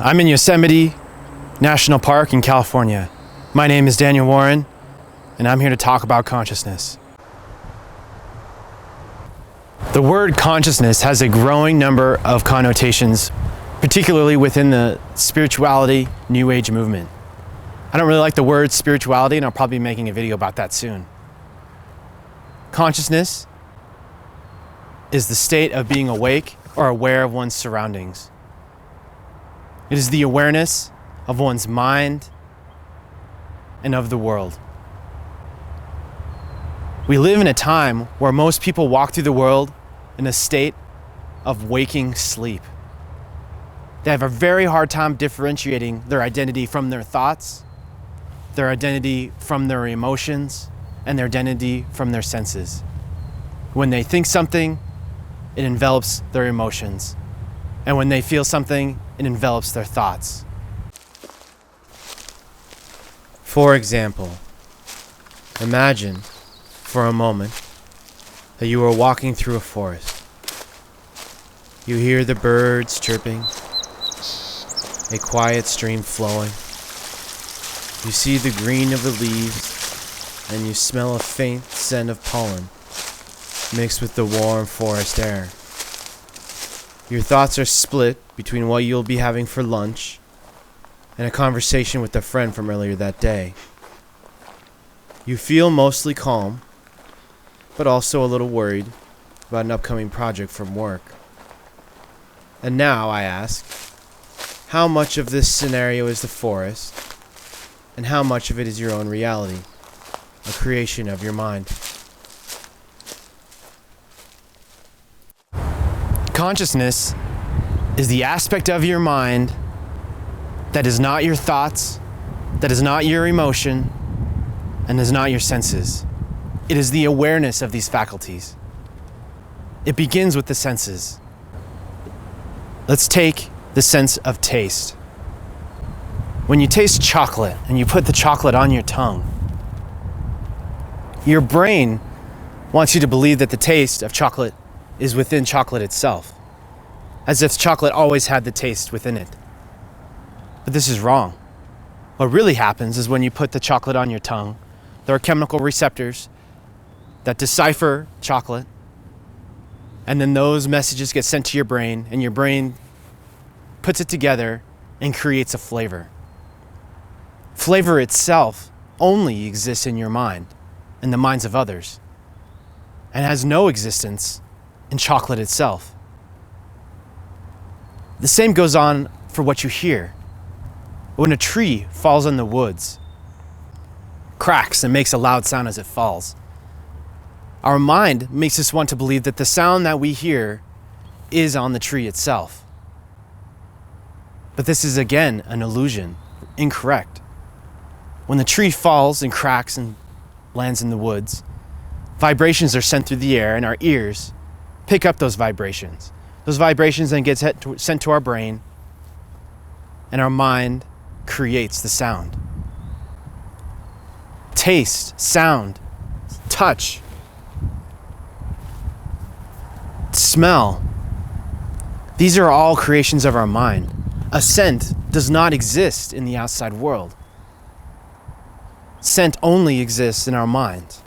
I'm in Yosemite National Park in California. My name is Daniel Warren, and I'm here to talk about consciousness. The word consciousness has a growing number of connotations, particularly within the spirituality, New Age movement. I don't really like the word spirituality, and I'll probably be making a video about that soon. Consciousness is the state of being awake or aware of one's surroundings. It is the awareness of one's mind and of the world. We live in a time where most people walk through the world in a state of waking sleep. They have a very hard time differentiating their identity from their thoughts, their identity from their emotions, and their identity from their senses. When they think something, it envelops their emotions. And when they feel something, it envelops their thoughts. For example, imagine for a moment that you are walking through a forest. You hear the birds chirping, a quiet stream flowing. You see the green of the leaves, and you smell a faint scent of pollen mixed with the warm forest air. Your thoughts are split between what you'll be having for lunch and a conversation with a friend from earlier that day. You feel mostly calm, but also a little worried about an upcoming project from work. And now I ask, how much of this scenario is the forest, and how much of it is your own reality, a creation of your mind? Consciousness is the aspect of your mind that is not your thoughts, that is not your emotion, and is not your senses. It is the awareness of these faculties. It begins with the senses. Let's take the sense of taste. When you taste chocolate and you put the chocolate on your tongue, your brain wants you to believe that the taste of chocolate is within chocolate itself, as if chocolate always had the taste within it. But this is wrong. What really happens is when you put the chocolate on your tongue, there are chemical receptors that decipher chocolate, and then those messages get sent to your brain, and your brain puts it together and creates a flavor. Flavor itself only exists in your mind, in the minds of others, and has no existence in chocolate itself. The same goes on for what you hear. When a tree falls in the woods, cracks and makes a loud sound as it falls, our mind makes us want to believe that the sound that we hear is on the tree itself. But this is again an illusion, incorrect. When the tree falls and cracks and lands in the woods, vibrations are sent through the air, and our ears pick up those vibrations. Those vibrations then get sent to our brain, and our mind creates the sound. Taste, sound, touch, smell. These are all creations of our mind. A scent does not exist in the outside world. Scent only exists in our minds.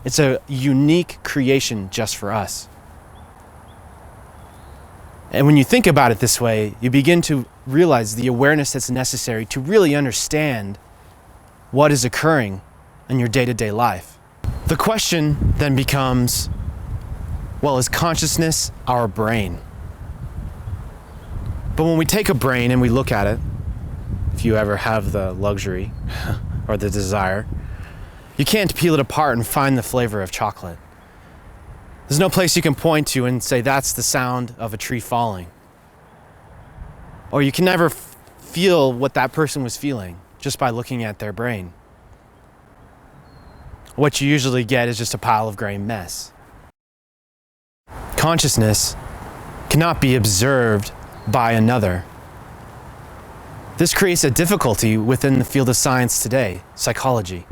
It's a unique creation just for us. And when you think about it this way, you begin to realize the awareness that's necessary to really understand what is occurring in your day-to-day life. The question then becomes, well, is consciousness our brain? But when we take a brain and we look at it, if you ever have the luxury or the desire, you can't peel it apart and find the flavor of chocolate. There's no place you can point to and say that's the sound of a tree falling. Or you can never feel what that person was feeling just by looking at their brain. What you usually get is just a pile of gray mess. Consciousness cannot be observed by another. This creates a difficulty within the field of science today, psychology.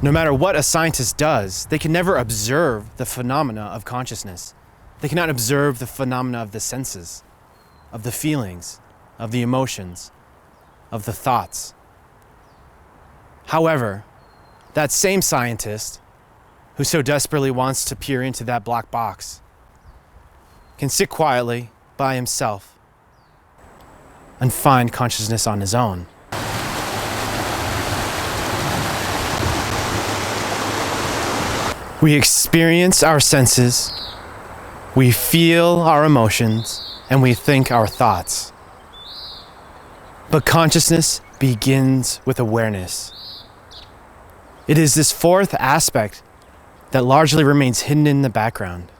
No matter what a scientist does, they can never observe the phenomena of consciousness. They cannot observe the phenomena of the senses. of the feelings, of the emotions, of the thoughts. However, that same scientist who so desperately wants to peer into that black box can sit quietly by himself and find consciousness on his own. We experience our senses, we feel our emotions, and we think our thoughts. But consciousness begins with awareness. It is this fourth aspect that largely remains hidden in the background.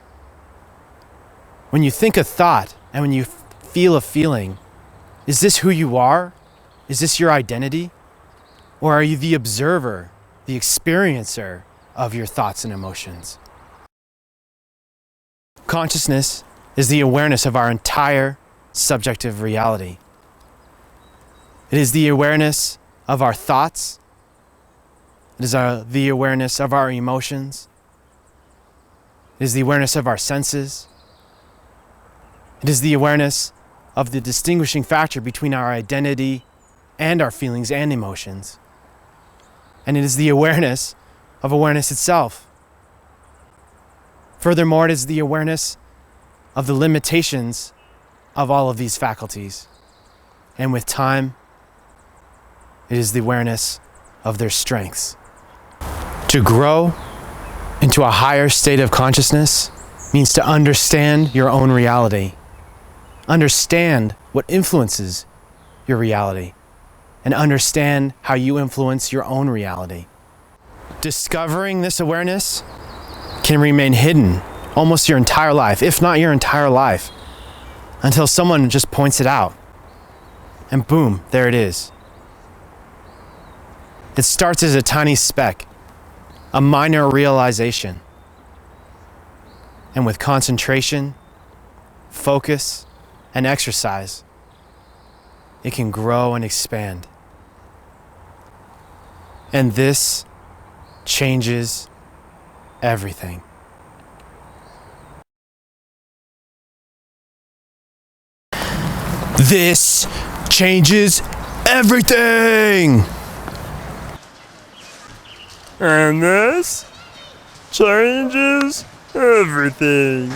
When you think a thought and when you feel a feeling, is this who you are? Is this your identity? Or are you the observer, the experiencer of your thoughts and emotions? Consciousness is the awareness of our entire subjective reality. It is the awareness of our thoughts. It is the awareness of our emotions. It is the awareness of our senses. It is the awareness of the distinguishing factor between our identity and our feelings and emotions. And it is the awareness of awareness itself. Furthermore, it is the awareness of the limitations of all of these faculties. And with time, it is the awareness of their strengths. To grow into a higher state of consciousness means to understand your own reality. Understand what influences your reality, and understand how you influence your own reality. Discovering this awareness can remain hidden almost your entire life, if not your entire life, until someone just points it out. And boom, there it is. It starts as a tiny speck, a minor realization. And with concentration, focus, and exercise, it can grow and expand. And this changes everything. This changes everything! And this changes everything.